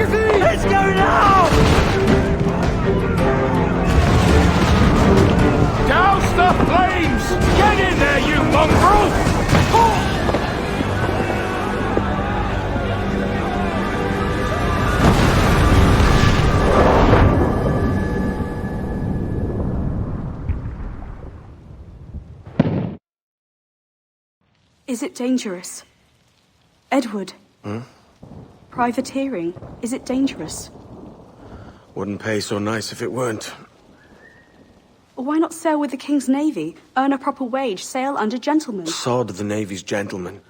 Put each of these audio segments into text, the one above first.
Worthy! Let's go now! Douse the flames! Get in there, you mongrel! Is it dangerous? Edward? Privateering, is it dangerous? Wouldn't pay so nice if it weren't. Why not sail with the King's Navy? Earn a proper wage, sail under gentlemen. Sod the Navy's gentlemen.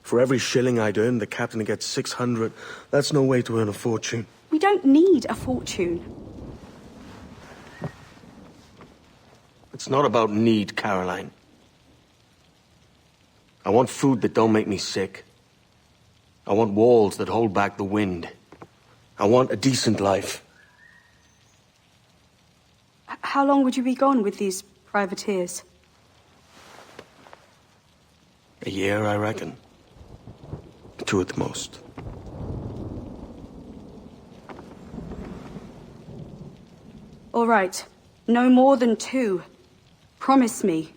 For every shilling I'd earn, the captain gets 600. That's no way to earn a fortune. We don't need a fortune. It's not about need, Caroline. I want food that don't make me sick. I want walls that hold back the wind. I want a decent life. How long would you be gone with these privateers? A year, I reckon. 2 at the most. All right. No more than 2. Promise me.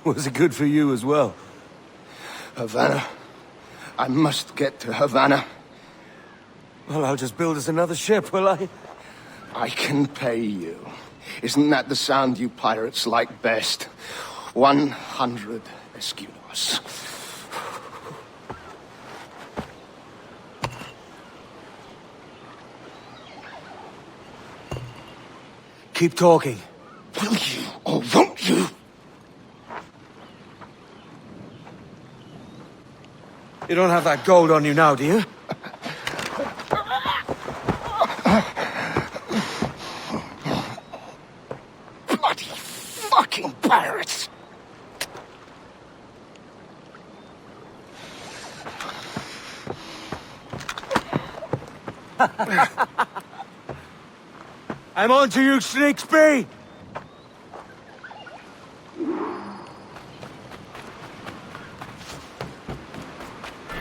Was it good for you as well? Havana. I must get to Havana. Well, I'll just build us another ship, will I? I can pay you. Isn't that the sound you pirates like best? 100 escudos. Keep talking. Will you or won't you? You don't have that gold on you now, do you? Bloody fucking pirates! I'm on to you, Snakesby!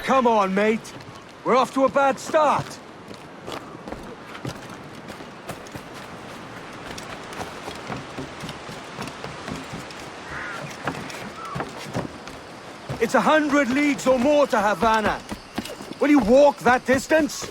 Come on, mate. We're off to a bad start. It's 100 leagues or more to Havana. Will you walk that distance?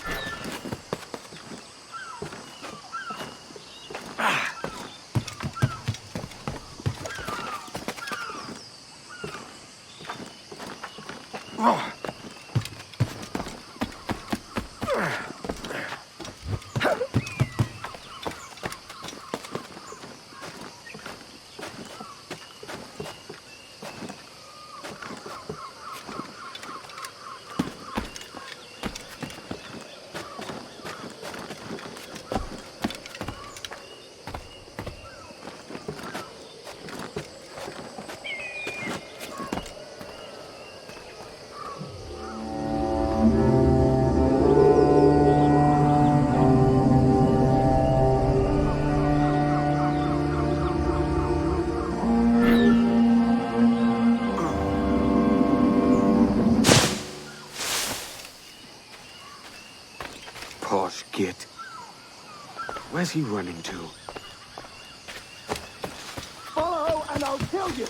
Where's he running to? Follow and I'll kill you!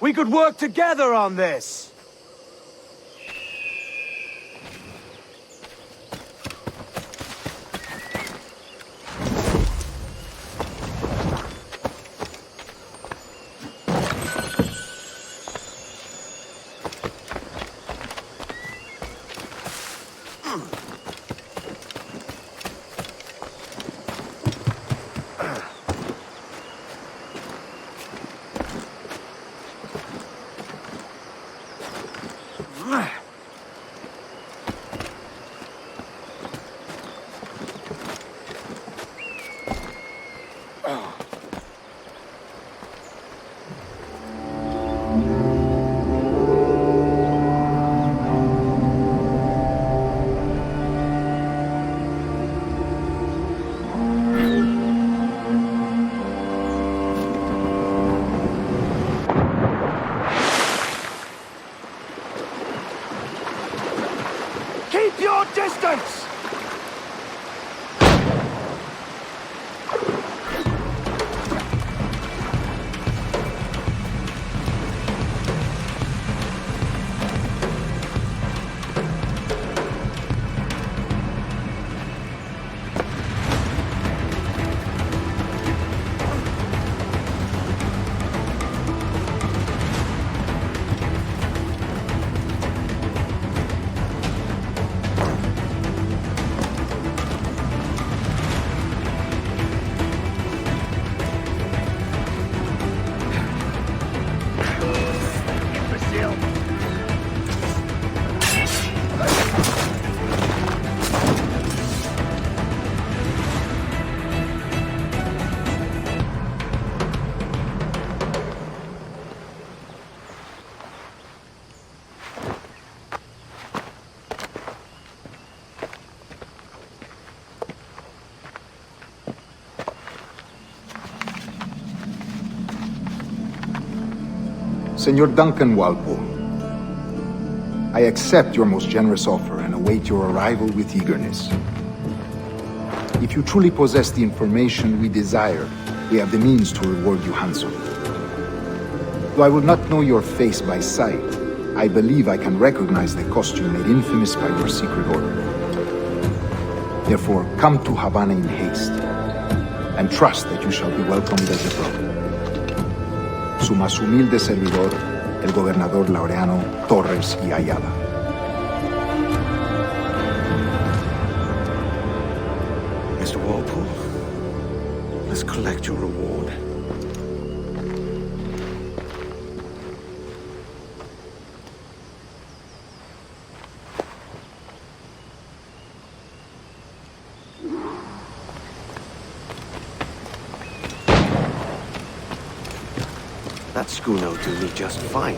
We could work together on this! Keep your distance! Senor Duncan Walpole, I accept your most generous offer and await your arrival with eagerness. If you truly possess the information we desire, we have the means to reward you handsomely. Though I will not know your face by sight, I believe I can recognize the costume made infamous by your secret order. Therefore, come to Havana in haste, and trust that you shall be welcomed as a brother. Su más humilde servidor, el gobernador Laureano, Torres y Ayala. Mr. Walpole, let's collect your reward. That schooner will do me just fine.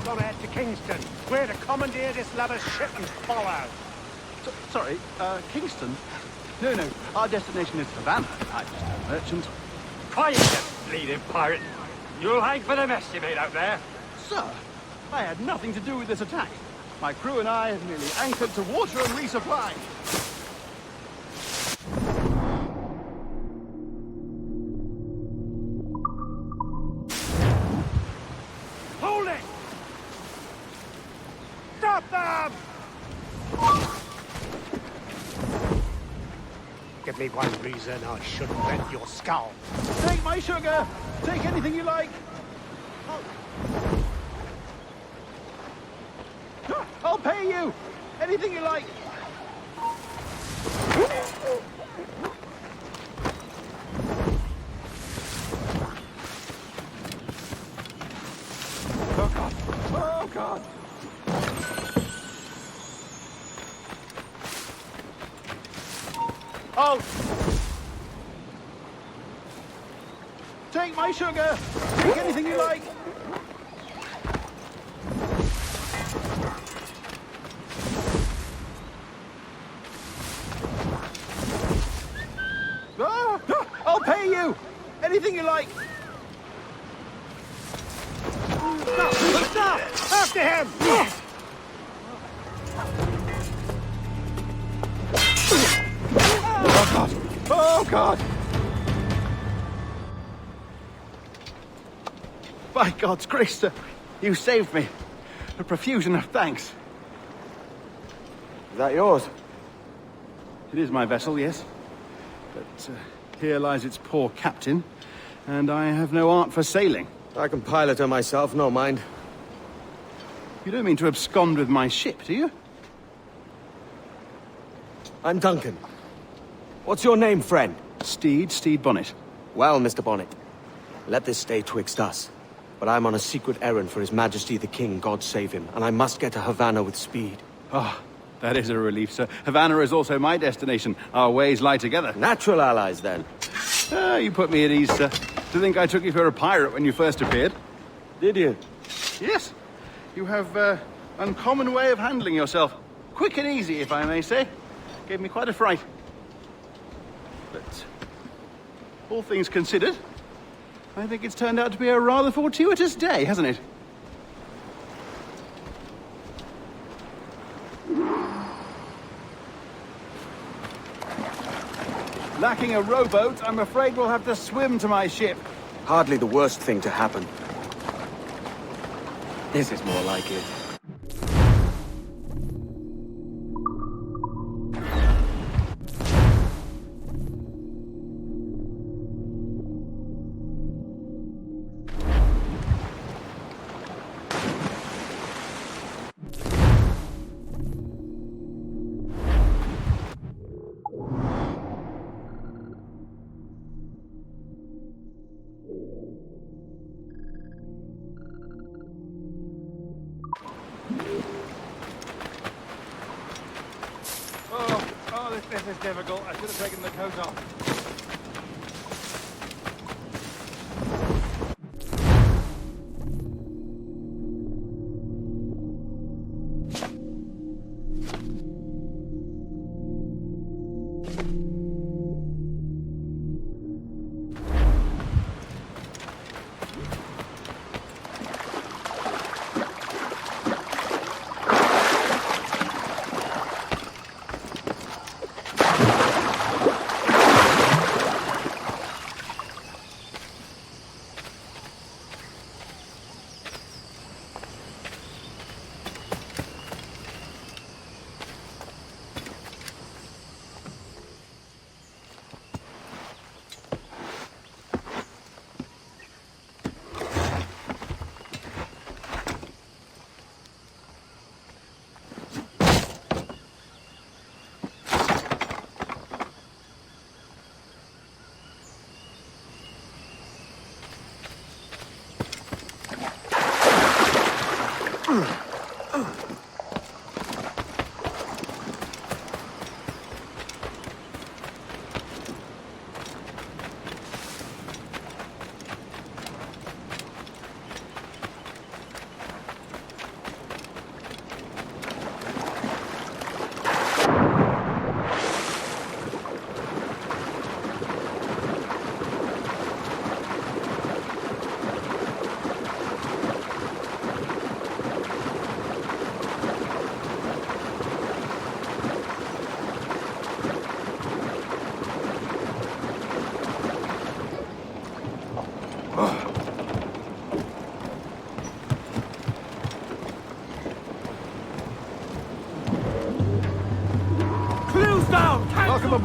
on ahead to Kingston. We're to commandeer this lover's ship and follow. Sorry, Kingston? No, our destination is Havana. I'm just a merchant. Quiet, you bleeding pirate. You'll hang for the mess you made out there. Sir, I had nothing to do with this attack. My crew and I have merely anchored to water and resupply. Hold it! Stop them! Give me one reason I shouldn't rent your skull. Take my sugar! Take anything you like! I'll pay you! Anything you like! Oh God! Oh God! Oh! Take my sugar! Take anything you like! I'll pay you! Anything you like! Stop! After him! Oh God! Oh God! By God's grace, sir, you saved me. A profusion of thanks. Is that yours? It is my vessel, yes. But here lies its poor captain, and I have no art for sailing. I can pilot her myself, no mind. You don't mean to abscond with my ship, do you? I'm Duncan. What's your name, friend? Stede Bonnet. Well, Mr. Bonnet, let this stay twixt us. But I'm on a secret errand for His Majesty the King, God save him, and I must get to Havana with speed. Oh, that is a relief, sir. Havana is also my destination. Our ways lie together. Natural allies, then. You put me at ease, sir. To think I took you for a pirate when you first appeared. Did you? Yes. You have uncommon way of handling yourself. Quick and easy, if I may say. Gave me quite a fright. But all things considered, I think it's turned out to be a rather fortuitous day, hasn't it? Lacking a rowboat, I'm afraid we'll have to swim to my ship. Hardly the worst thing to happen. This is more like it. This is difficult. I should have taken the coat off.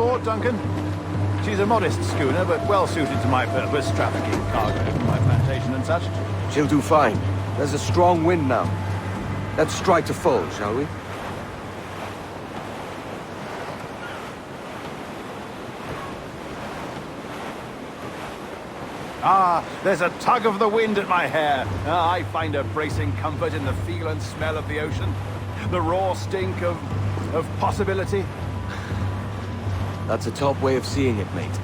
aboard, Duncan. She's a modest schooner, but well-suited to my purpose, trafficking cargo from my plantation and such. She'll do fine. There's a strong wind now. Let's strike to full, shall we? Ah, there's a tug of the wind at my hair. Ah, I find a bracing comfort in the feel and smell of the ocean. The raw stink of possibility. That's a top way of seeing it, mate.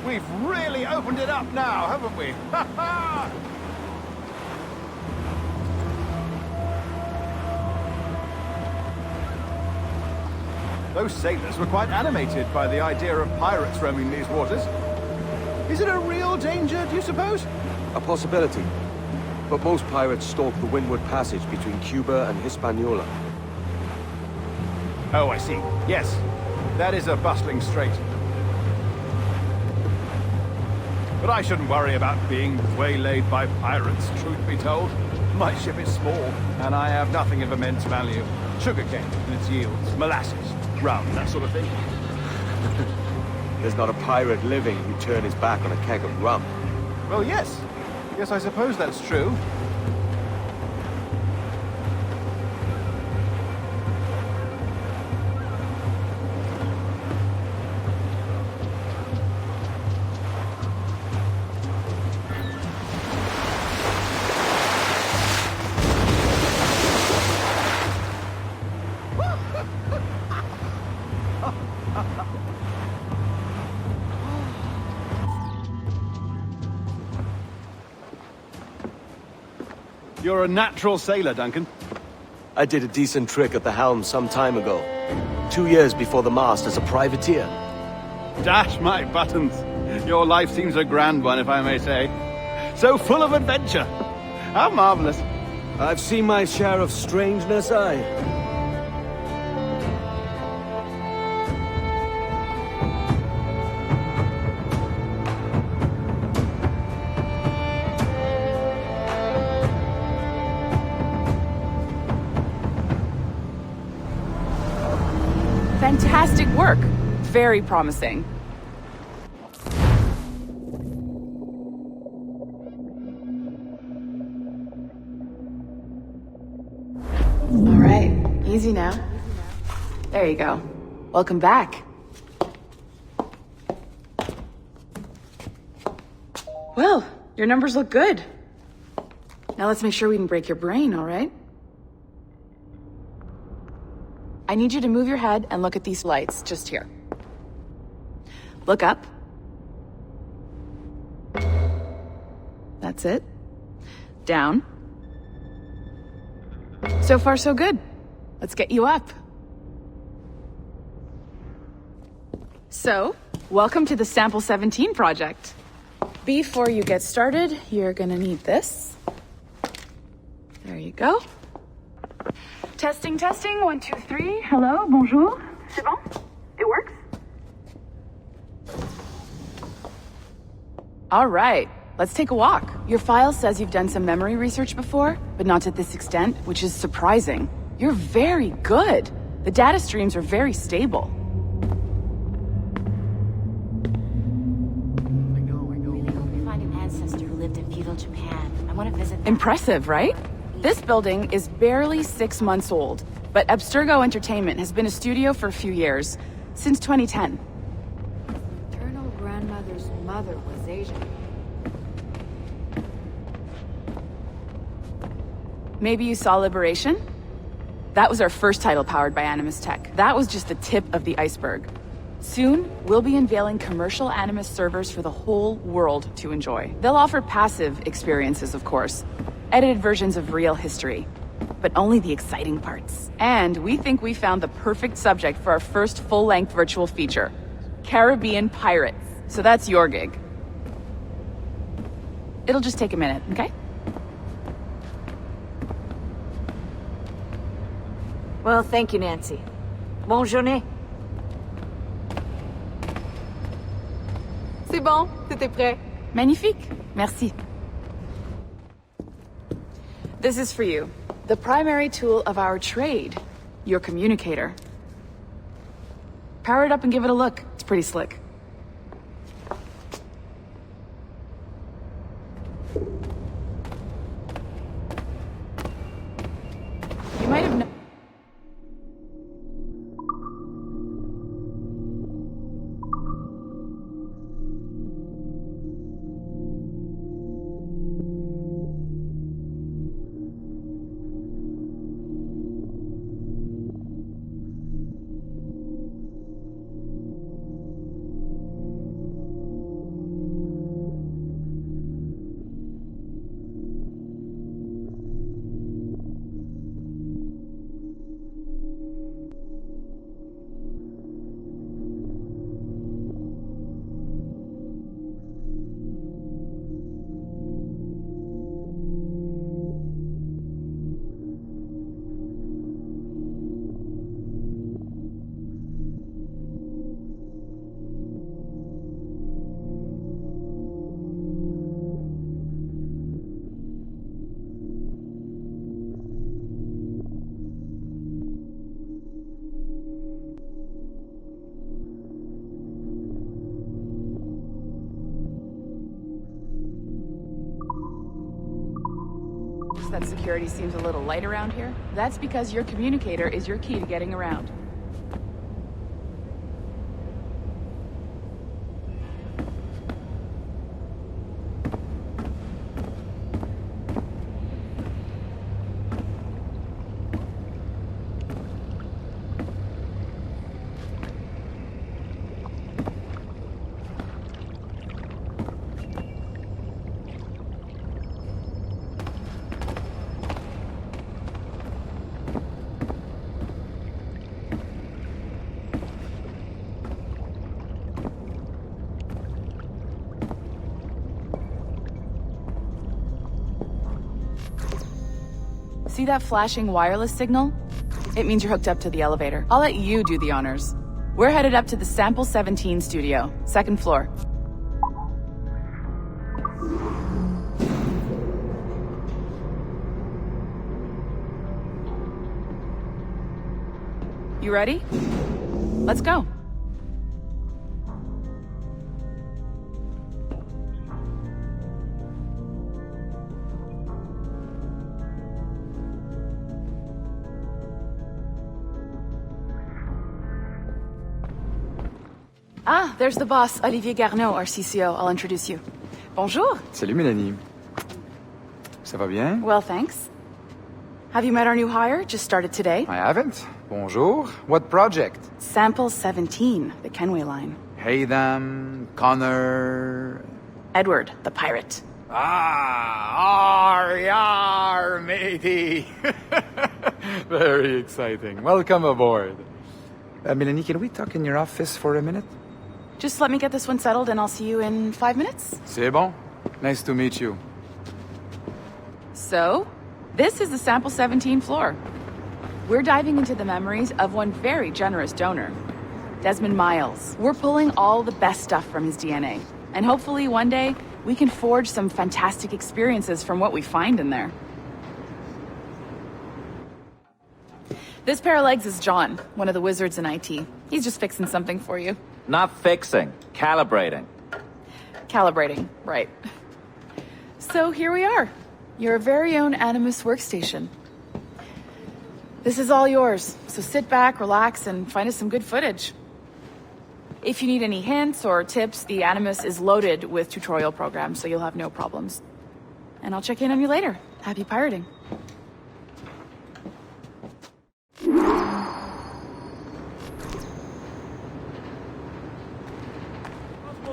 We've really opened it up now, haven't we? Ha ha! Those sailors were quite animated by the idea of pirates roaming these waters. Is it a real danger, do you suppose? A possibility. But most pirates stalk the windward passage between Cuba and Hispaniola. Oh, I see. Yes, that is a bustling strait. But I shouldn't worry about being waylaid by pirates, truth be told. My ship is small, and I have nothing of immense value. Sugarcane and its yields, molasses, rum, that sort of thing. There's not a pirate living who'd turn his back on a keg of rum. Well, yes. Yes, I suppose that's true. You're a natural sailor, Duncan. I did a decent trick at the helm some time ago. 2 years before the mast as a privateer. Dash my buttons. Your life seems a grand one, if I may say. So full of adventure. How marvelous. I've seen my share of strangeness, aye. Fantastic work. Very promising. All right, easy now. There you go. Welcome back. Well, your numbers look good. Now let's make sure we can break your brain, all right? I need you to move your head and look at these lights just here. Look up. That's it. Down. So far, so good. Let's get you up. So, welcome to the Sample 17 project. Before you get started, you're gonna need this. There you go. Testing, testing, 1, 2, 3. Hello, bonjour. C'est bon? It works? All right, let's take a walk. Your file says you've done some memory research before, but not to this extent, which is surprising. You're very good. The data streams are very stable. I really hope we find an ancestor who lived in feudal Japan. I want to visit them. Impressive, right? This building is barely 6 months old, but Abstergo Entertainment has been a studio for a few years, since 2010. Maternal grandmother's mother was Asian. Maybe you saw Liberation? That was our first title powered by Animus Tech. That was just the tip of the iceberg. Soon, we'll be unveiling commercial Animus servers for the whole world to enjoy. They'll offer passive experiences, of course. Edited versions of real history. But only the exciting parts. And we think we found the perfect subject for our first full-length virtual feature. Caribbean pirates. So that's your gig. It'll just take a minute, okay? Well, thank you, Nancy. Bonne journée. C'est bon, c'était prêt. Magnifique. Merci. This is for you. The primary tool of our trade, your communicator. Power it up and give it a look. It's pretty slick. You might have known. That security seems a little light around here. That's because your communicator is your key to getting around. See that flashing wireless signal? It means you're hooked up to the elevator. I'll let you do the honors. We're headed up to the Sample 17 studio, 2nd floor. You ready? Let's go. Ah, there's the boss, Olivier Garneau, our CCO. I'll introduce you. Bonjour. Salut, Melanie. Ça va bien? Well, thanks. Have you met our new hire? Just started today. I haven't. Bonjour. What project? Sample 17, the Kenway line. Haytham, Connor... Edward, the pirate. Ah, yar, matey. Very exciting. Welcome aboard. Melanie, can we talk in your office for a minute? Just let me get this one settled and I'll see you in 5 minutes. C'est bon. Nice to meet you. So, this is the Sample 17 floor. We're diving into the memories of one very generous donor, Desmond Miles. We're pulling all the best stuff from his DNA. And hopefully one day, we can forge some fantastic experiences from what we find in there. This pair of legs is John, one of the wizards in IT. He's just fixing something for you. Not fixing, calibrating. Calibrating, right. So here we are, your very own Animus workstation. This is all yours, so sit back, relax, and find us some good footage. If you need any hints or tips, the Animus is loaded with tutorial programs, so you'll have no problems. And I'll check in on you later. Happy pirating.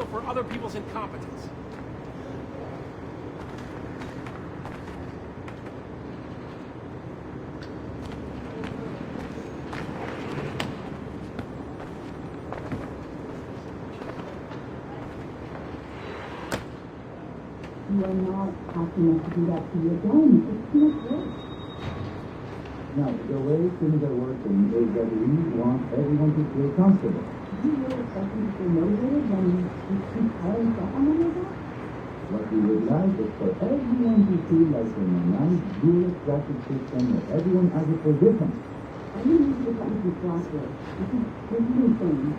For other people's incompetence. You are not asking us to do that to you again. It's too much work. No, the way things are working is that we want everyone to feel comfortable. You will expect me to feel motivated when you keep piling stuff on them like that? What we would like is for everyone to feel like in a nice bureaucratic system where everyone has a position. I need you to come to class here. This is new thing.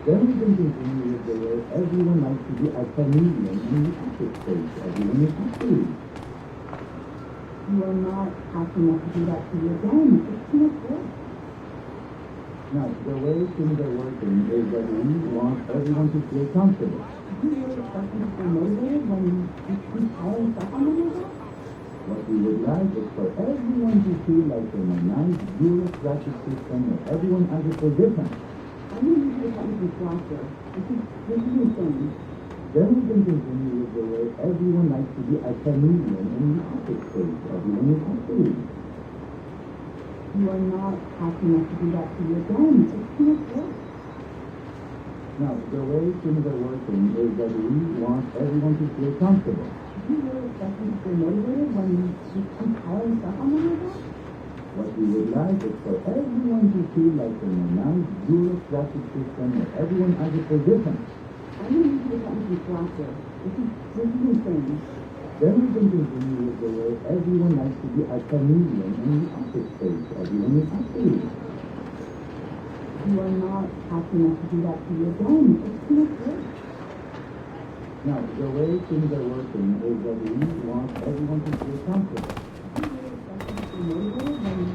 Then we can continue with the way everyone likes to be a chameleon in the active stage. Everyone is happy. You are not asking us to do that to you again. It's too much work. Now, the way things are working is that we want everyone to feel comfortable. Do you really expect them to feel motivated when you keep piling stuff on them like that? What we would like is for everyone to feel like in a nice bureaucratic system where everyone has a position. I need you to come to class here. This is new thing. Then we can continue with the way everyone likes to be a chameleon in the active stage. Everyone is happy. You are not asking us to do that to you again. It's too much work. Now, the way things are working is that we want everyone to feel comfortable. Do you really expect them to feel motivated when you keep piling stuff on them like that? What we would like is for everyone to feel like in a nice bureaucratic system where everyone has a position. I need you to come to class here. This is new thing. Then we can continue with the way everyone likes to be a chameleon in the active stage. Everyone is happy. You are not asking us to do that to you again. It's too much work. Now, the way things are working is that we want everyone to feel comfortable. Do you really expect them to feel motivated when you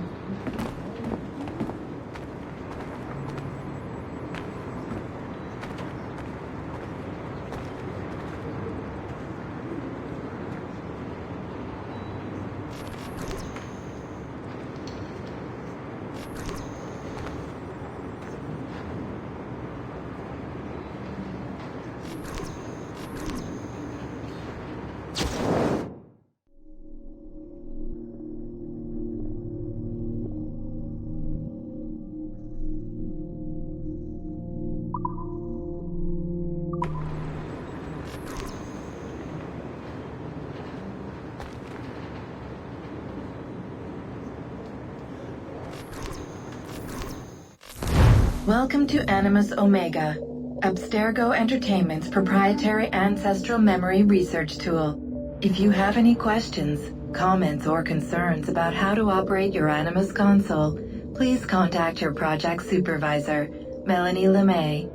Welcome to Animus Omega, Abstergo Entertainment's proprietary ancestral memory research tool. If you have any questions, comments, or concerns about how to operate your Animus console, please contact your project supervisor, Melanie Lemay.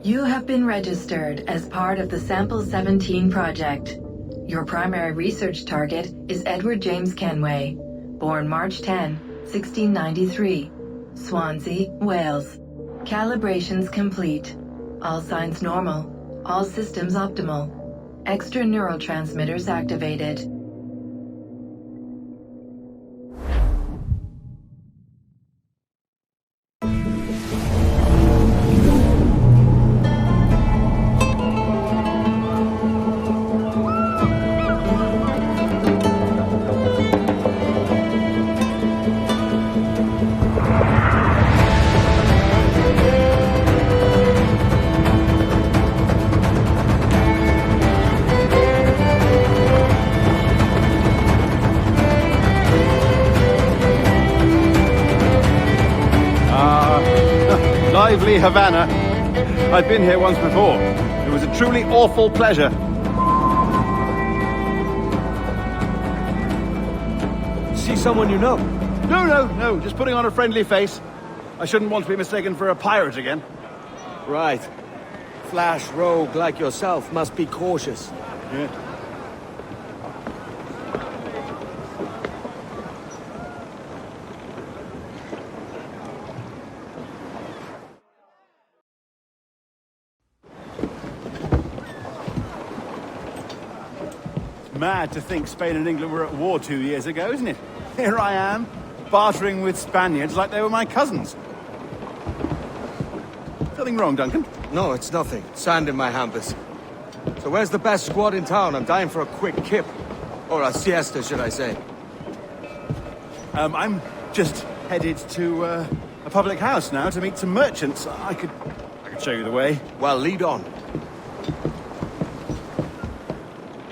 You have been registered as part of the Sample 17 project. Your primary research target is Edward James Kenway, born March 10, 1693, Swansea, Wales. Calibrations complete. All signs normal. All systems optimal. Extra neurotransmitters activated. Lively Havana. I've been here once before. It was a truly awful pleasure. See someone you know? No, just putting on a friendly face. I shouldn't want to be mistaken for a pirate again. Right. Flash rogue like yourself must be cautious. Yeah. Mad to think Spain and England were at war 2 years ago, isn't it? Here I am, bartering with Spaniards like they were my cousins. Something wrong, Duncan? No, it's nothing. Sand in my hampers. So where's the best squad in town? I'm dying for a quick kip. Or a siesta, should I say. I'm just headed to a public house now to meet some merchants. I could show you the way. Well, lead on.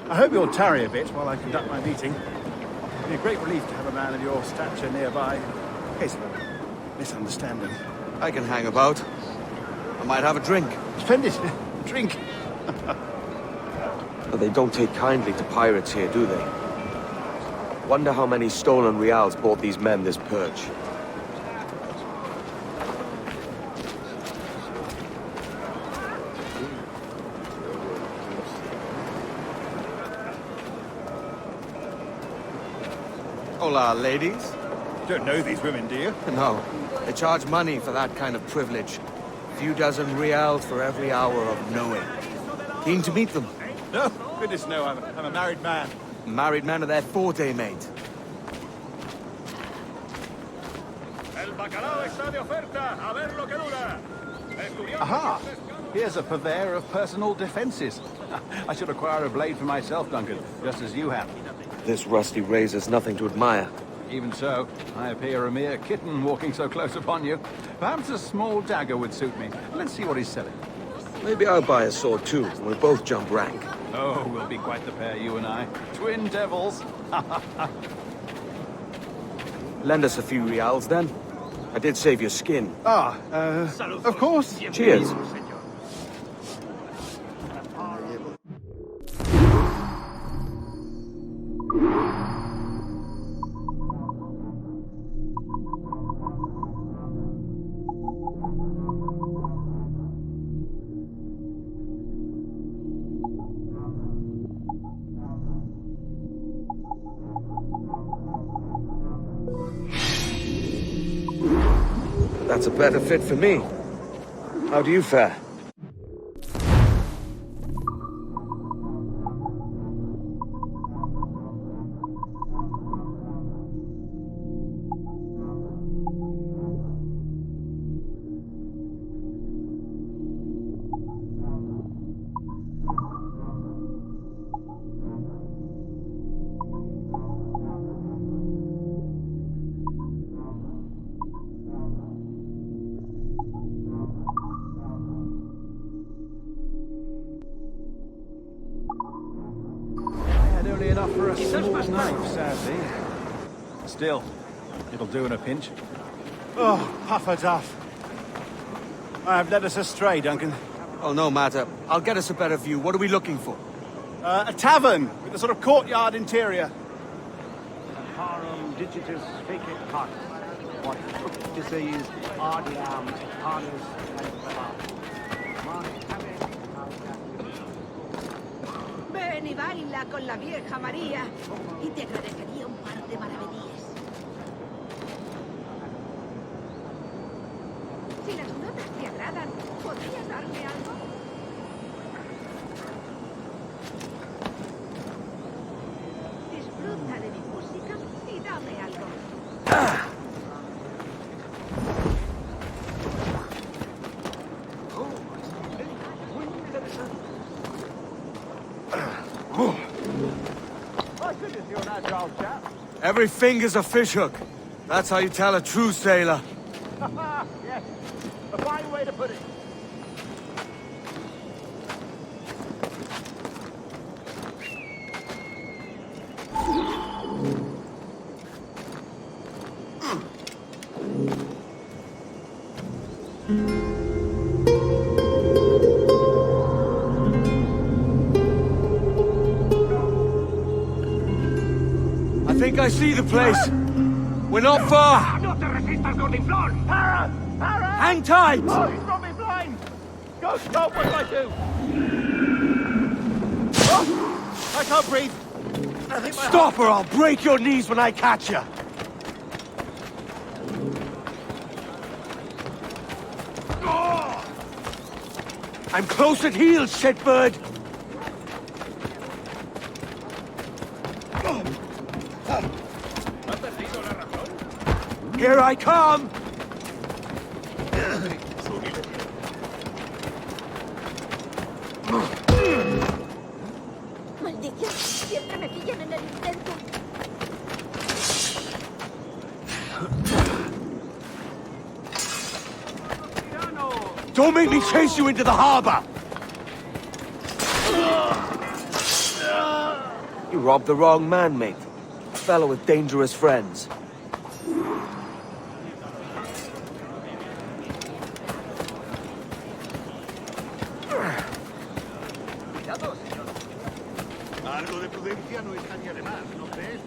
I hope you'll tarry a bit while I conduct my meeting. It'd be a great relief to have a man of your stature nearby, in case of a misunderstanding. I can hang about. I might have a drink. Splendid. Drink. But they don't take kindly to pirates here, do they? Wonder how many stolen reals bought these men this perch. Hola, ladies. Don't know these women, do you? No. They charge money for that kind of privilege. A few dozen reals for every hour of knowing. Keen to meet them? No, goodness no, I'm a married man. Married man of their forte, mate. Aha! Here's a purveyor of personal defenses. I should acquire a blade for myself, Duncan, just as you have. This rusty razor's nothing to admire. Even so, I appear a mere kitten walking so close upon you. Perhaps a small dagger would suit me. Let's see what he's selling. Maybe I'll buy a sword too, and we'll both jump rank. Oh, we'll be quite the pair, you and I. Twin devils. Lend us a few reals, then. I did save your skin. Of course. Cheers. That's a better fit for me. How do you fare? Enough for a small knife, sadly. Still, it'll do in a pinch. Oh, puffer duff. I have led us astray, Duncan. Oh, no matter. I'll get us a better view. What are we looking for? A tavern with a sort of courtyard interior. Parum digitus fecit pax. What to say is ardiam panis and Ven y baila con la vieja María y te agradecería un par de maravedíes. Si las notas te agradan, ¿podrías darme algo? Disfruta de mi música y dame algo. Every finger's a fishhook. That's how you tell a true sailor. Yes, a fine way to put it. I think I see the place. We're not far. No te resistas, gordinflón! Para! Para! Hang tight! Oh, he's got me blind! Go, what do I do? Oh, I can't breathe. I think my Stop or I'll break your knees when I catch you. I'm close at heel, shitbird. Here I come! Maldición, siempre me pillan en el intento. Don't make me chase you into the harbor! You robbed the wrong man, mate. A fellow with dangerous friends. Algo de prudencia no estaría de más, ¿no crees?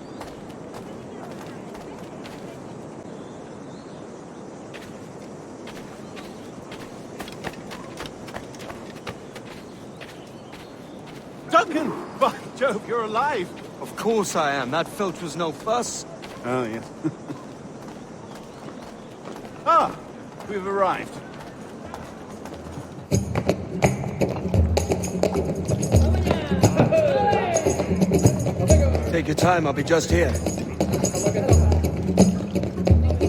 Duncan! By Jove, you're alive! Of course I am. That filch was no fuss. Oh, yes. Ah! We've arrived. Take your time, I'll be just here.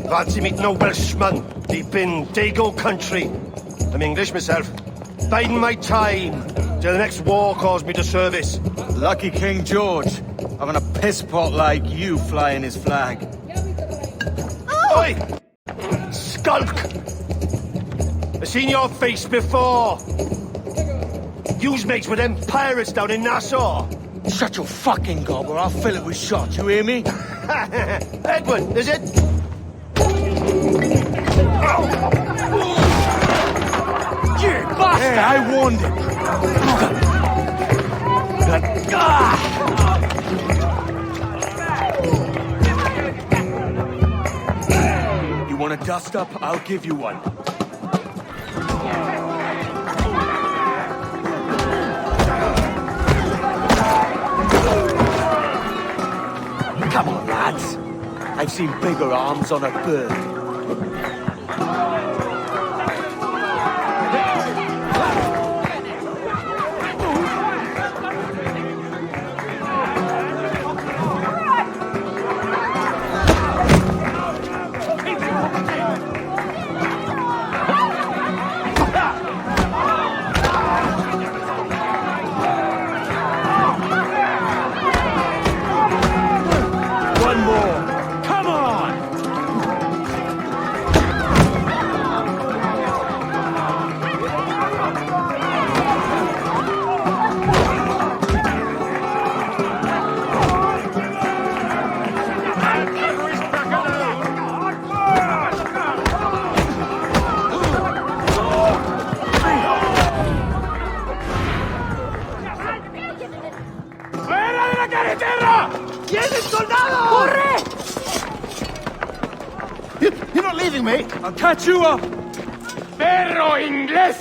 Fancy meeting no Welshman deep in Dago country. I'm English myself. Biding my time till the next war calls me to service. Lucky King George, having a piss pot like you flying his flag. Oi! Skulk! I've seen your face before. You's mates with them pirates down in Nassau. Shut your fucking gob or I'll fill it with shot, you hear me? Edward, is it? You bastard! Hey, I warned him! You want a dust up? I'll give you one. Come on, lads. I've seen bigger arms on a bird. You're not leaving me. I'll catch you up. Perro inglés!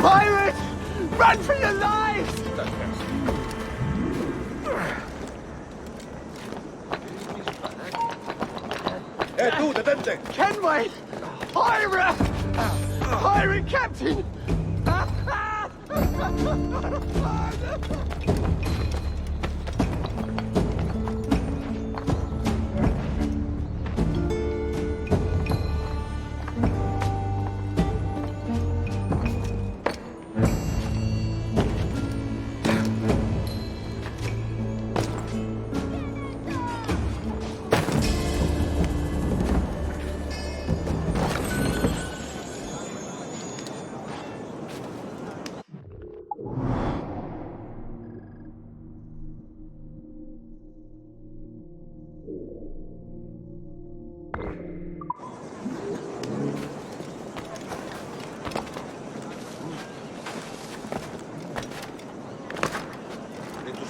Pirates! Run for your lives! Tú, detente! Kenway! Pirate! Pirate captain!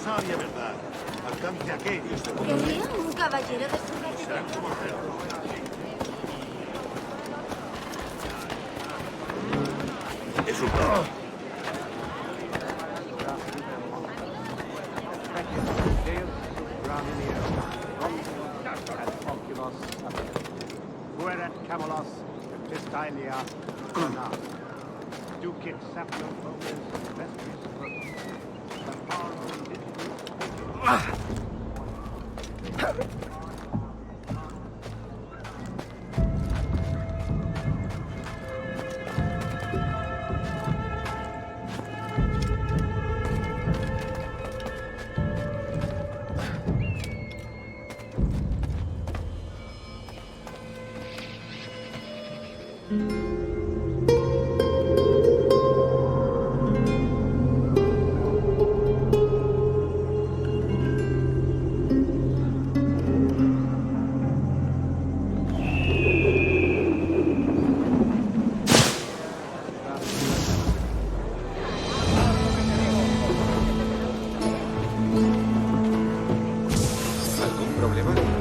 Sabia verdad. Alcance aquellos de ¿Quería un caballero de su serán como Es un perro. Ducit sapio fomes vestris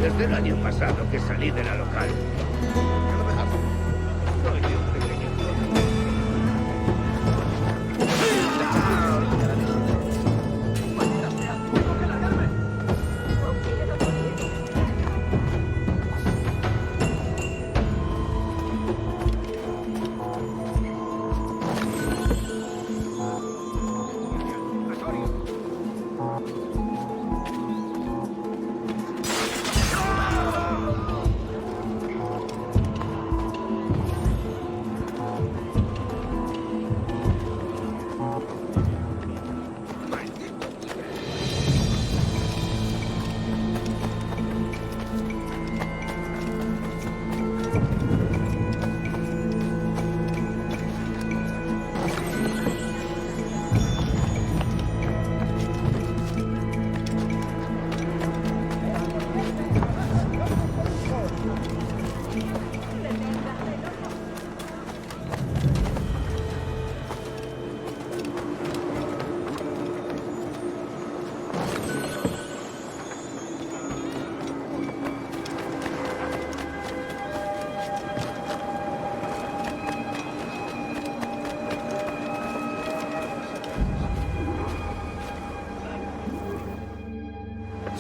Desde el año pasado que salí de la local. Soy de un pequeño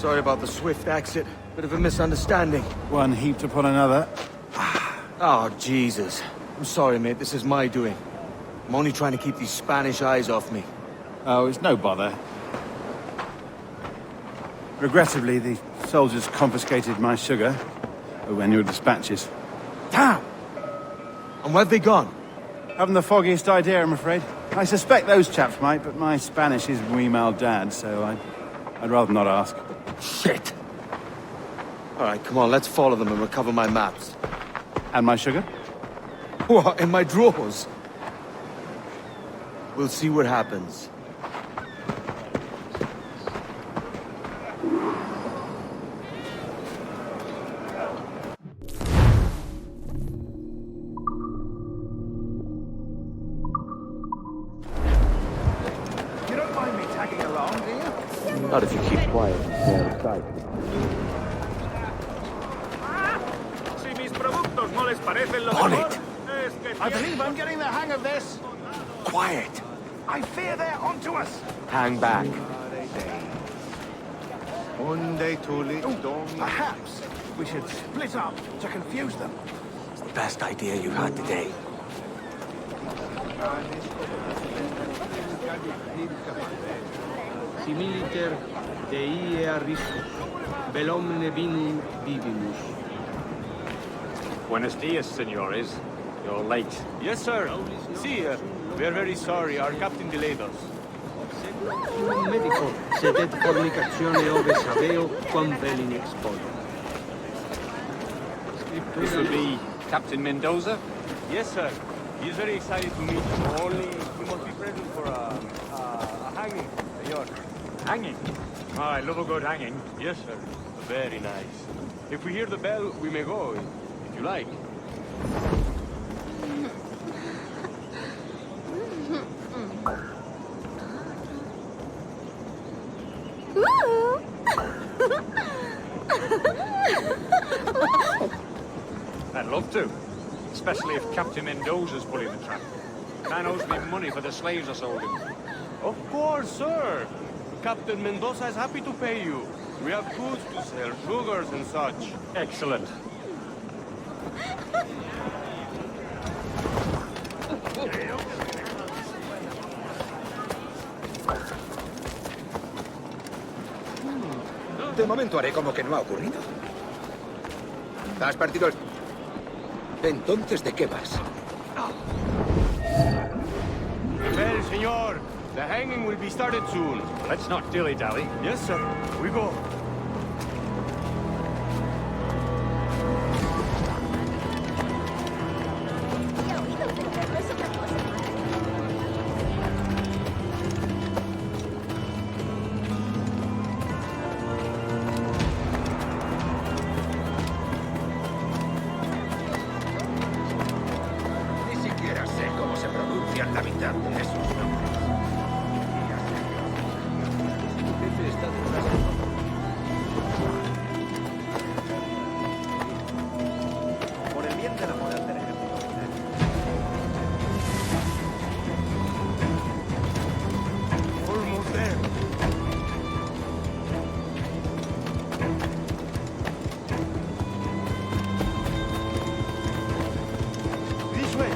Sorry about the swift exit. Bit of a misunderstanding. One heaped upon another. Oh, Jesus. I'm sorry, mate. This is my doing. I'm only trying to keep these Spanish eyes off me. Oh, it's no bother. Regrettably, the soldiers confiscated my sugar when your dispatches. Damn! And where've they gone? Haven't the foggiest idea, I'm afraid. I suspect those chaps might, but my Spanish is muy mal dad, so I'd rather not ask. Shit! Alright, come on, let's follow them and recover my maps. And my sugar? What, in my drawers? We'll see what happens. You don't mind me tagging along, do you? Not if you keep quiet and stay out of sight. Si mis productos no les parecen lo Bonnet! mejor, es que I believe I'm getting the hang of this. Quiet! I fear they're onto us. Hang back. Perhaps we should split up to confuse them. It's the best idea you had today. Similiter Dei Arisco, Bellomne Vinum Vivimus. Buenos dias, senores. You're late. Yes, sir. See, we are very sorry. Our captain delayed us. Un medico sedet fornicazione ove saveo quam velin expoit. This will be Captain Mendoza? Yes, sir. He is very excited to meet you. Only he must be present for a hanging, senor. Hanging? Oh, I love a good hanging. Yes, sir. Very nice. If we hear the bell, we may go, if you like. I'd love to. Especially if Captain Mendoza's pulling the trap. Man owes me money for the slaves I sold him. Of course, sir. Captain Mendoza is happy to pay you. We have goods to sell, sugars and such. Excellent. De momento haré como que no ha ocurrido. ¿Has partido el...? Entonces, ¿de qué vas? Well, señor, the hanging will be started soon. Let's not dilly-dally. Yes, sir. We go. Ni siquiera sé cómo se pronuncian la mitad de esos nombres. Jefe está detrás de todo. Por el bien de la moral del ejército. Almost there. This way.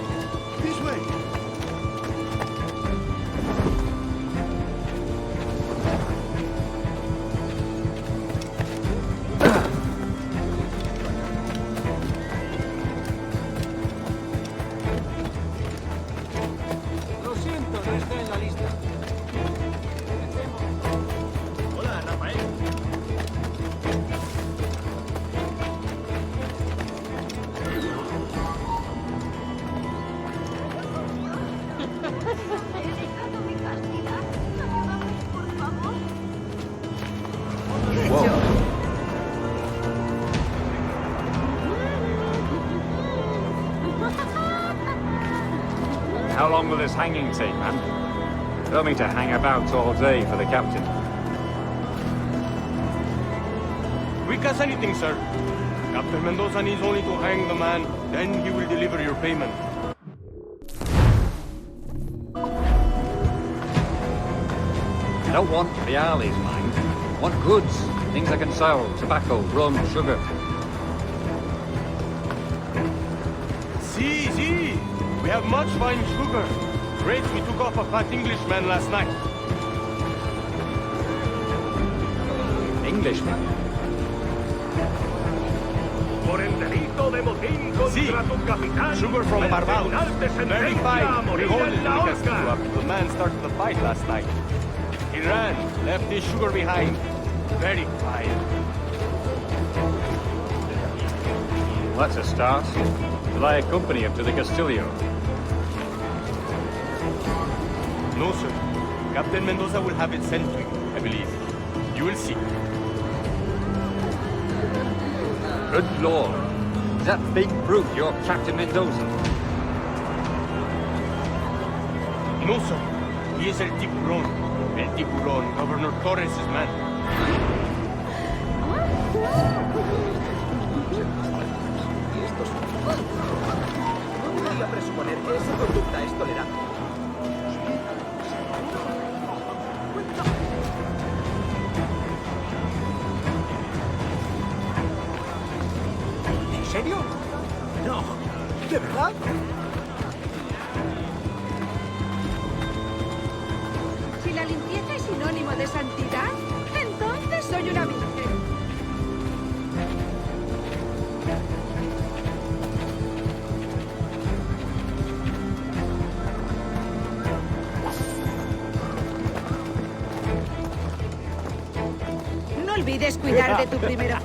This way. Lo siento, no está en la lista. Hola, Rafael. How long will this hanging take, man? Don't mean to hang about all day for the captain. Quick as anything, sir. Captain Mendoza needs only to hang the man, then he will deliver your payment. I don't want reales, mind. I want goods, things I can sell, tobacco, rum, sugar. See, see! We have much fine sugar. Rates we took off a fat Englishman last night. Englishman? Por el delito de motín contra tu capitán. Sugar from el Barbados. tribunal te Very sentencia a fine. We morir hold en it la because horca. the man started the fight last night. He ran, left his sugar behind. Very fine. That's a start. Will I accompany him to the Castillo? No, sir. Captain Mendoza will have it sent to you, I believe. You will see. Good lord. Is that big brute your Captain Mendoza? No, sir. He is El Tiburón. El Tiburón, Governor Torres' man. Podría presuponer que esa conducta es tolerable. ¿En serio? No. ¿De verdad? Si la limpieza es sinónimo de santidad, entonces soy una virgen. No olvides cuidar de tu primera...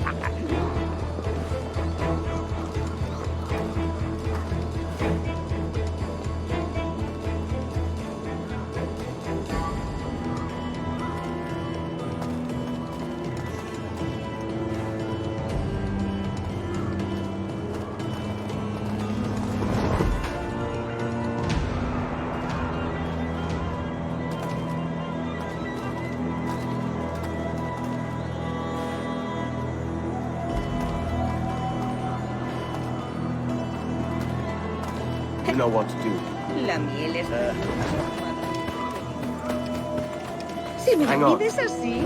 You know what to do. La miel es... Si me Hang la on. pides así...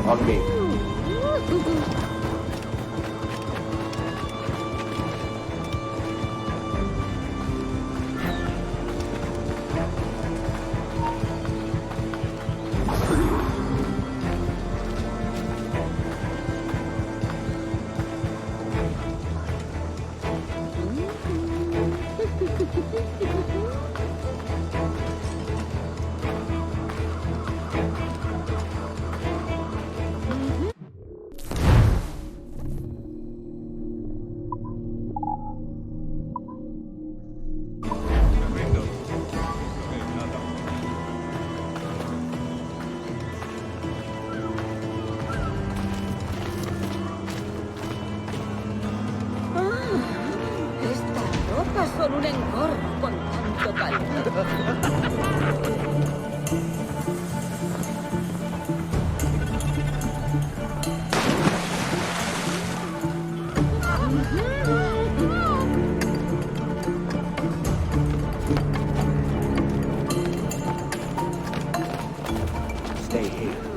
On me. Stay here.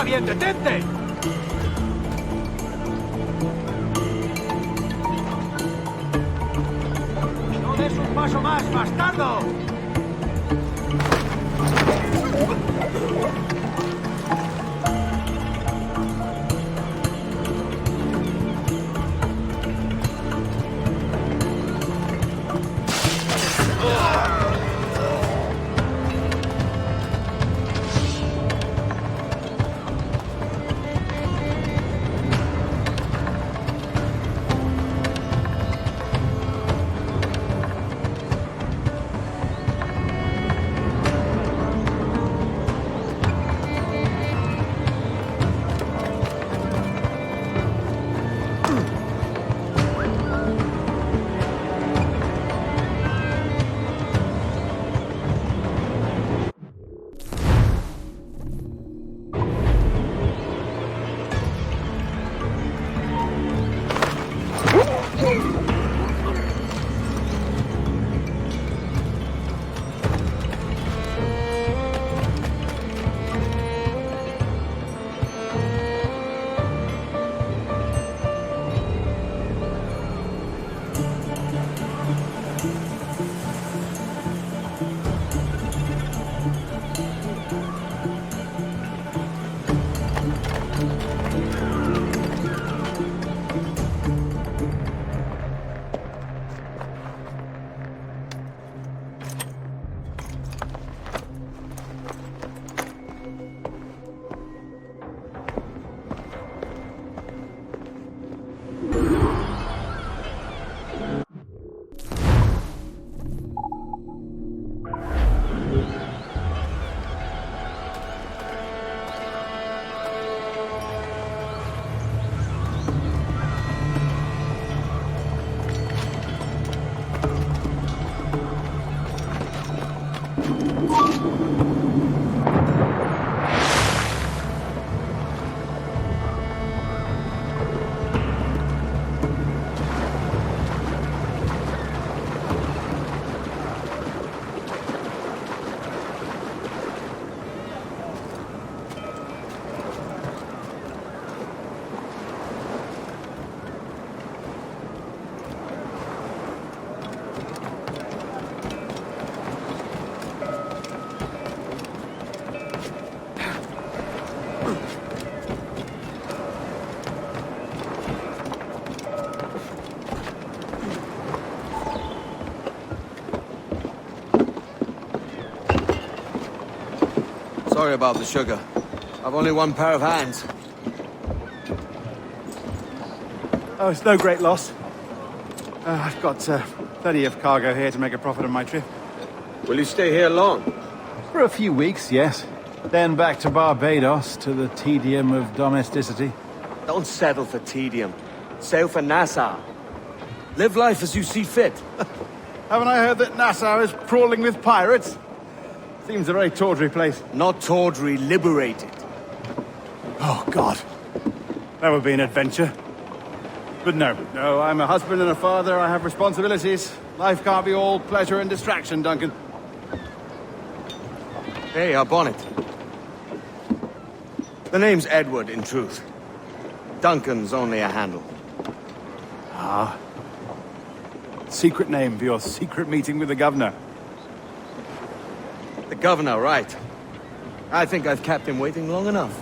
bien! ¡Detente! ¡No des un paso más, bastardo! Sorry about the sugar. I've only one pair of hands. Oh, it's no great loss. I've got plenty of cargo here to make a profit on my trip. Will you stay here long? For a few weeks, yes. Then back to Barbados, to the tedium of domesticity. Don't settle for tedium. Sail for Nassau. Live life as you see fit. Haven't I heard that Nassau is crawling with pirates? Seems a very tawdry place. Not tawdry, liberated. Oh, God. That would be an adventure. But no, I'm a husband and a father. I have responsibilities. Life can't be all pleasure and distraction, Duncan. Hey, our Bonnet. The name's Edward, in truth. Duncan's only a handle. Ah. Secret name for your secret meeting with the governor. The governor, right. I think I've kept him waiting long enough.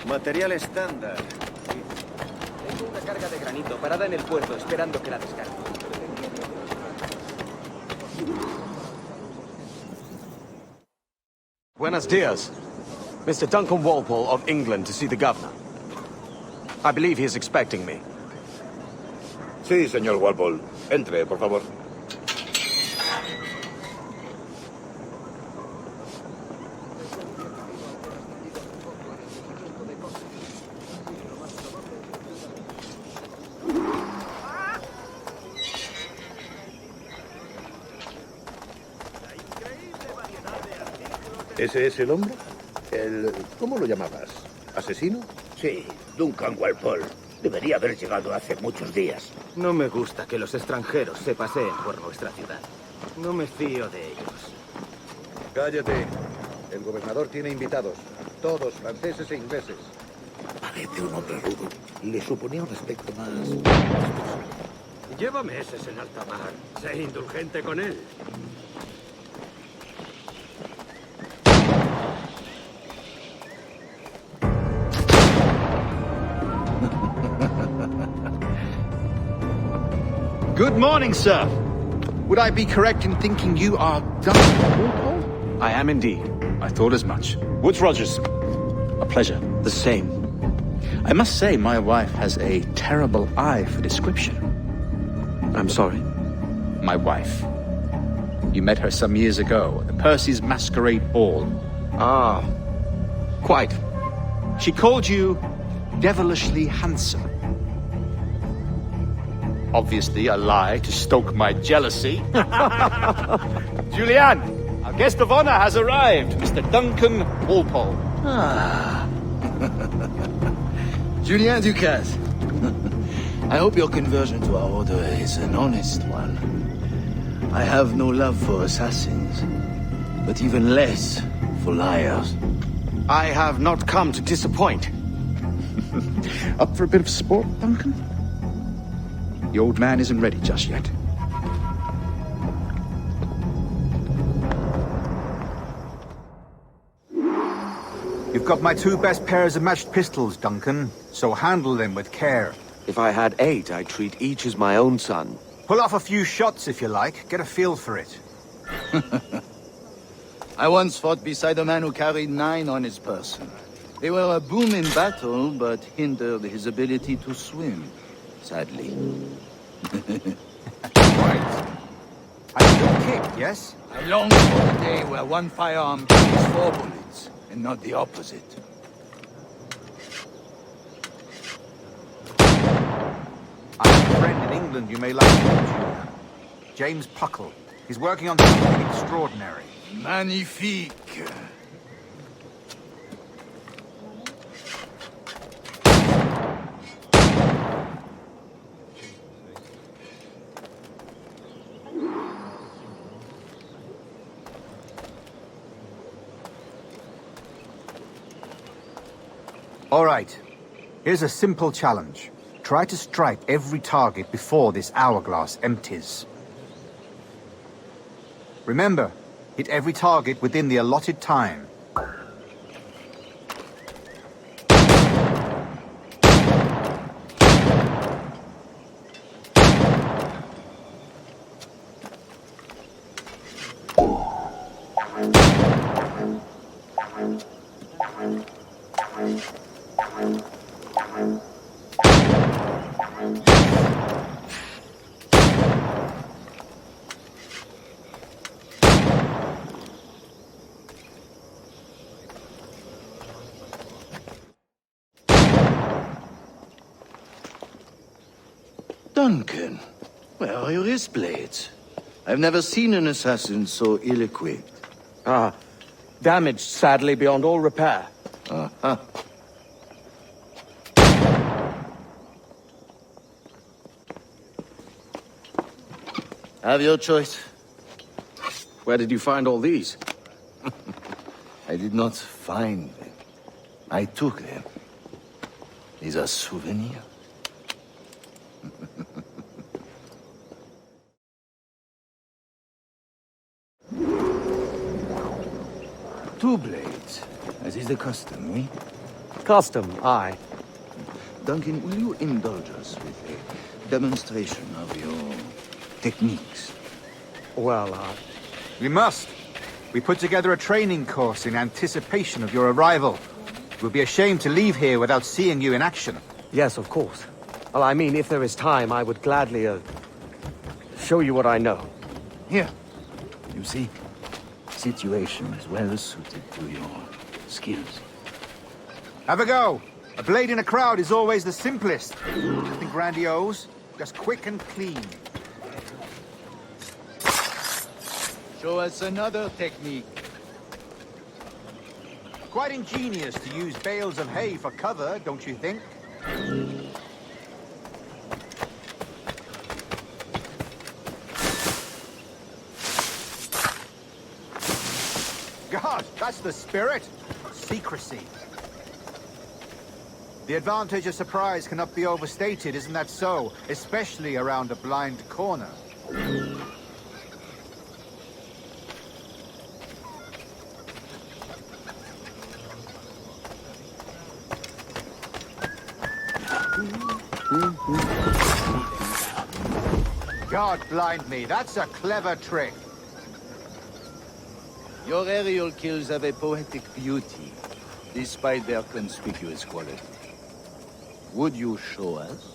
Material estándar. Sí. Tengo una carga de granito parada en el puerto, esperando que la descargue. Buenos dias. Mr. Duncan Walpole of England to see the governor. I believe he is expecting me. Sí, señor Walpole. Entre, por favor. ¿Ese es el hombre? ¿Cómo lo llamabas? ¿Asesino? Sí, Duncan Walpole. Debería haber llegado hace muchos días. No me gusta que los extranjeros se paseen por nuestra ciudad. No me fío de ellos. Cállate. El gobernador tiene invitados. Todos franceses e ingleses. Parece un hombre rudo. Le suponía un aspecto más... Lleva meses en alta mar. Sé indulgente con él. Good morning, sir. Would I be correct in thinking you are Duncan Walpole? I am indeed. I thought as much. Woods Rogers. A pleasure. The same. I must say my wife has a terrible eye for description. I'm sorry? My wife. You met her some years ago at the Percy's Masquerade Ball. Ah, quite. She called you devilishly handsome. Obviously a lie to stoke my jealousy. Julien, our guest of honor has arrived, Mr. Duncan Walpole. Ah. Julien Ducasse. I hope your conversion to our order is an honest one. I have no love for assassins, but even less for liars. I have not come to disappoint. Up for a bit of sport, Duncan? The old man isn't ready just yet. You've got my 2 best pairs of matched pistols, Duncan, so handle them with care. If I had 8, I'd treat each as my own son. Pull off a few shots if you like. Get a feel for it. I once fought beside a man who carried 9 on his person. They were a boom in battle, but hindered his ability to swim, sadly. Right. I still kicked, yes? I long for the day where one firearm carries 4 bullets, and not the opposite. I have a friend in England you may like to meet, Julien. James Puckle. He's working on something extraordinary. Magnifique! All right. Here's a simple challenge. Try to strike every target before this hourglass empties. Remember, hit every target within the allotted time. Duncan, where are your wrist blades? I've never seen an assassin so ill-equipped. Ah, damaged sadly beyond all repair. Uh-huh. Have your choice. Where did you find all these? I did not find them. I took them. These are souvenirs. 2 blades, as is the custom, oui? Custom, aye. Duncan, will you indulge us with a demonstration of your techniques? Well, We must. We put together a training course in anticipation of your arrival. It would be a shame to leave here without seeing you in action. Yes, of course. Well, I mean, if there is time, I would gladly, show you what I know. Here. You see? Situation is well suited to your skills. Have a go. A blade in a crowd is always the simplest. Nothing grandiose, just quick and clean. Show us another technique. Quite ingenious to use bales of hay for cover, don't you think? God, that's the spirit. Secrecy. The advantage of surprise cannot be overstated, isn't that so? Especially around a blind corner. God blind me, that's a clever trick. Your aerial kills have a poetic beauty, despite their conspicuous quality. Would you show us?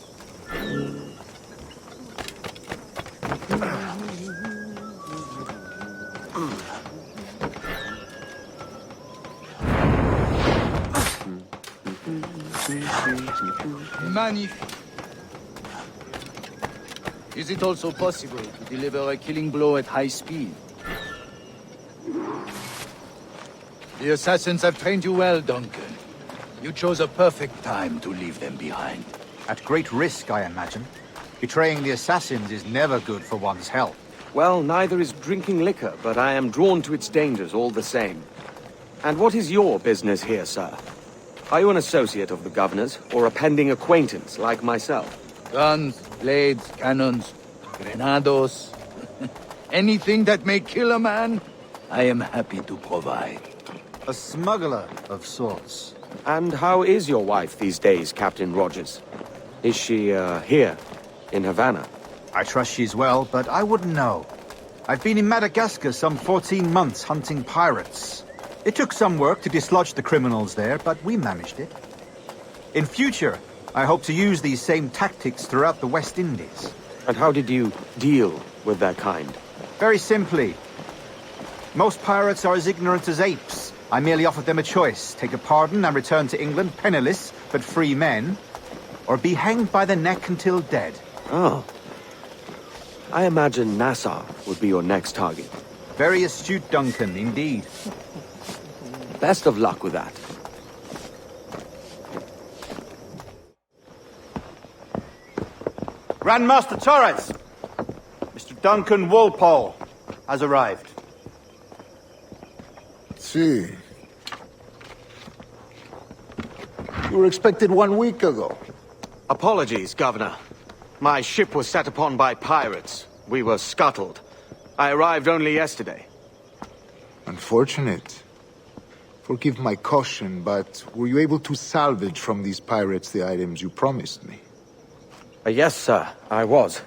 Magnifique. Is it also possible to deliver a killing blow at high speed? The assassins have trained you well, Duncan. You chose a perfect time to leave them behind. At great risk, I imagine. Betraying the assassins is never good for one's health. Well, neither is drinking liquor, but I am drawn to its dangers all the same. And what is your business here, sir? Are you an associate of the governor's, or a pending acquaintance like myself? Guns, blades, cannons, grenados. Anything that may kill a man, I am happy to provide. A smuggler of sorts. And how is your wife these days, Captain Rogers? Is she, here, in Havana? I trust she's well, but I wouldn't know. I've been in Madagascar some 14 months hunting pirates. It took some work to dislodge the criminals there, but we managed it. In future, I hope to use these same tactics throughout the West Indies. And how did you deal with their kind? Very simply. Most pirates are as ignorant as apes. I merely offered them a choice. Take a pardon and return to England penniless, but free men. Or be hanged by the neck until dead. Oh. I imagine Nassau would be your next target. Very astute, Duncan, indeed. Best of luck with that. Grandmaster Torres! Mr. Duncan Walpole has arrived. See. You were expected 1 week ago. Apologies, Governor. My ship was set upon by pirates. We were scuttled. I arrived only yesterday. Unfortunate. Forgive my caution, but were you able to salvage from these pirates the items you promised me? Yes, sir, I was.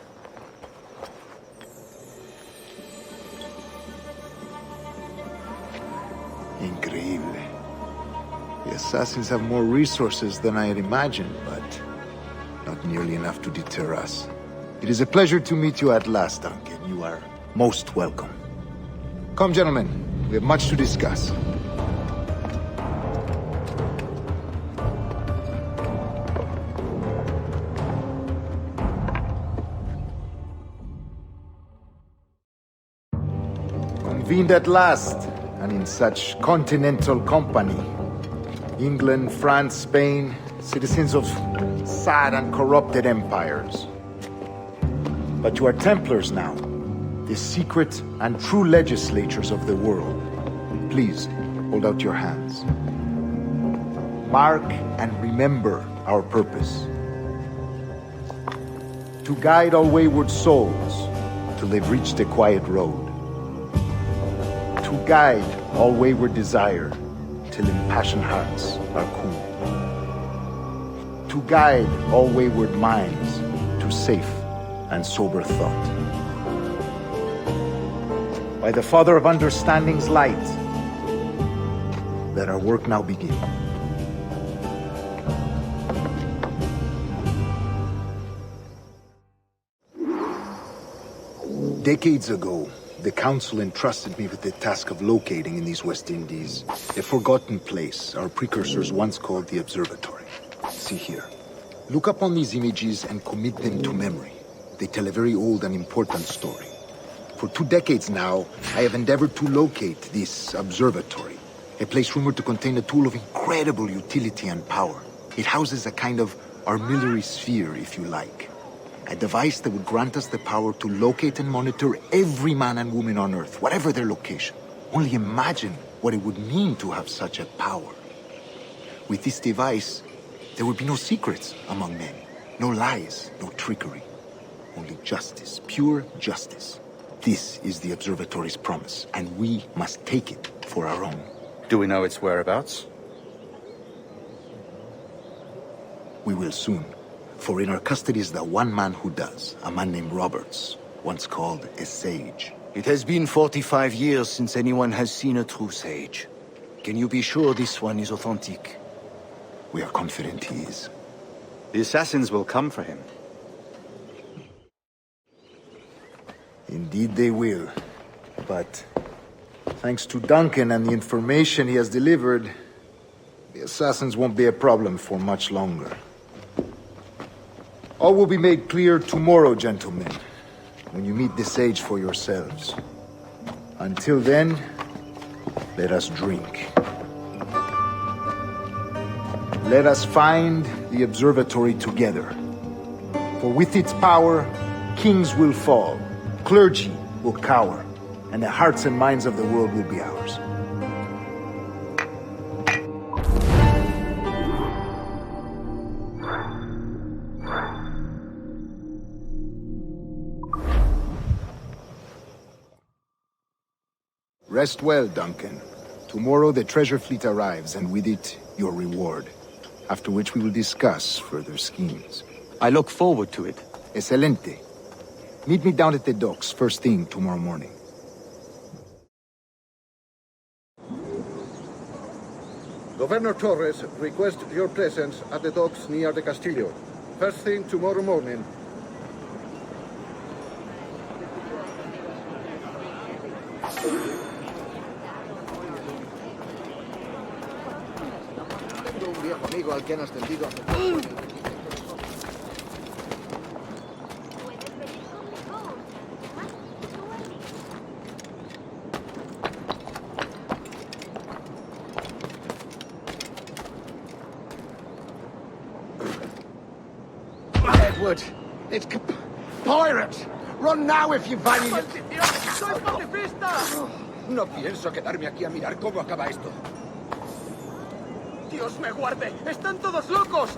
Increíble. The assassins have more resources than I had imagined, but not nearly enough to deter us. It is a pleasure to meet you at last, Duncan. You are most welcome. Come, gentlemen. We have much to discuss. Convened at last, and in such continental company. England, France, Spain, citizens of sad and corrupted empires. But you are Templars now, the secret and true legislators of the world. Please, hold out your hands. Mark and remember our purpose. To guide all wayward souls till they've reached a quiet road. To guide all wayward desire till impassioned hearts are cool. To guide all wayward minds to safe and sober thought. By the Father of Understanding's light, let our work now begin. Decades ago, the Council entrusted me with the task of locating in these West Indies a forgotten place our precursors once called the Observatory. See here. Look upon these images and commit them to memory. They tell a very old and important story. For 2 decades now, I have endeavored to locate this observatory, a place rumored to contain a tool of incredible utility and power. It houses a kind of armillary sphere, if you like. A device that would grant us the power to locate and monitor every man and woman on Earth, whatever their location. Only imagine what it would mean to have such a power. With this device, there would be no secrets among men, no lies, no trickery. Only justice, pure justice. This is the Observatory's promise, and we must take it for our own. Do we know its whereabouts? We will soon. For in our custody is the one man who does, a man named Roberts, once called a sage. It has been 45 years since anyone has seen a true sage. Can you be sure this one is authentic? We are confident he is. The assassins will come for him. Indeed they will. But thanks to Duncan and the information he has delivered, the assassins won't be a problem for much longer. All will be made clear tomorrow, gentlemen, when you meet the sage for yourselves. Until then, let us drink. Let us find the observatory together. For with its power, kings will fall, clergy will cower, and the hearts and minds of the world will be ours. Rest well, Duncan. Tomorrow the treasure fleet arrives, and with it, your reward. After which we will discuss further schemes. I look forward to it. Excelente. Meet me down at the docks first thing tomorrow morning. Governor Torres requests your presence at the docks near the Castillo. First thing tomorrow morning. Tengo un viejo amigo al que han ascendido hace poco. Edward, it's pirates! Run now if you value your... ¡Soy Bonavista! No pienso quedarme aquí a mirar cómo acaba esto. ¡Dios me guarde! ¡Están todos locos!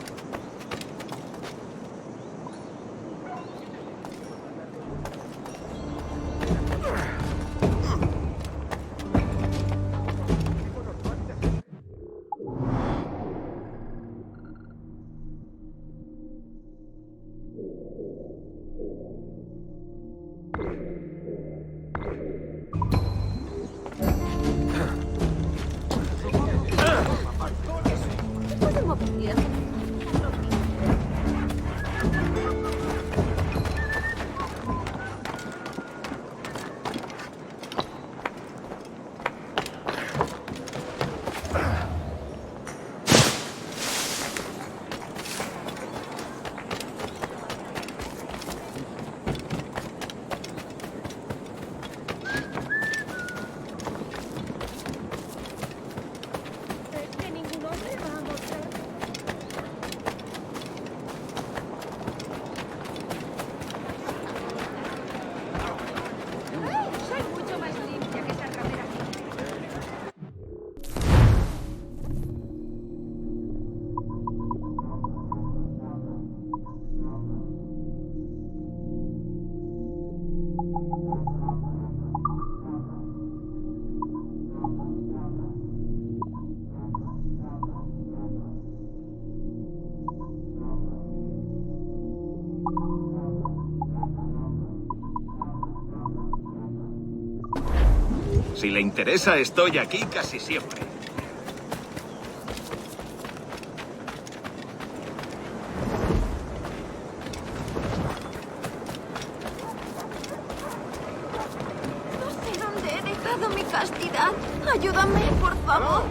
Si le interesa, estoy aquí casi siempre. No sé dónde he dejado mi castidad. Ayúdame, por favor.